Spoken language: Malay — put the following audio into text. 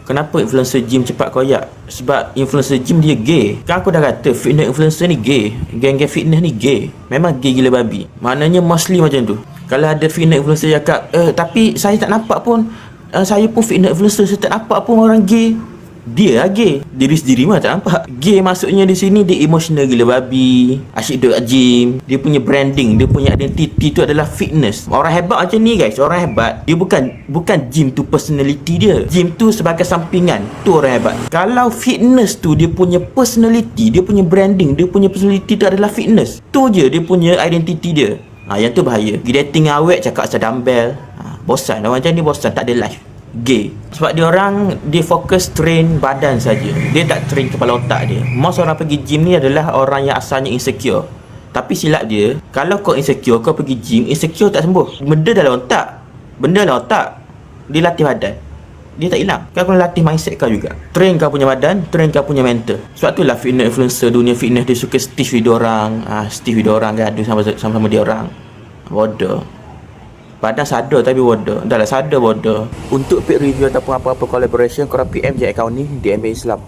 Kenapa influencer gym cepat koyak? Sebab influencer gym dia gay. Kan aku dah kata fitness influencer ni gay. Geng-geng fitness ni gay. Memang gay gila babi. Maknanya mostly macam tu. Kalau ada fitness influencer cakap, tapi saya tak nampak pun, saya pun fitness influencer, saya tak nampak pun orang gay. Dia lah gay. Diri sendiri mah tak nampak. Gay maksudnya di sini dia emotional gila babi, asyik duduk kat gym. Dia punya branding, dia punya identity tu adalah fitness. Orang hebat macam ni guys, orang hebat dia bukan gym tu personality dia. Gym tu sebagai sampingan. Tu orang hebat. Kalau fitness tu dia punya personality, dia punya branding, dia punya personality tu adalah fitness. Tu je dia punya identity dia. Yang tu bahaya. Pergi dating awet cakap pasal dumbbell. Bosan. Orang macam ni bosan, tak ada life. Gay. Sebab dia fokus train badan saja. Dia tak train kepala otak dia. Most orang pergi gym ni adalah orang yang asalnya insecure. Tapi silap dia, kalau kau insecure, kau pergi gym, insecure tak sembuh. Benda dalam otak. Dia latih badan, dia tak hilang. Kau kena latih mindset kau juga. Train kau punya badan, train kau punya mental. Sebab tu lah fitness influencer, dunia fitness dia suka stitch video orang. Stitch video orang, gaduh sama-sama dia orang. Bodoh. Badan sadar tapi bodoh. Dah lah sadar bodoh. Untuk paid review ataupun apa-apa collaboration, korang PM je account ni di MBA Islam.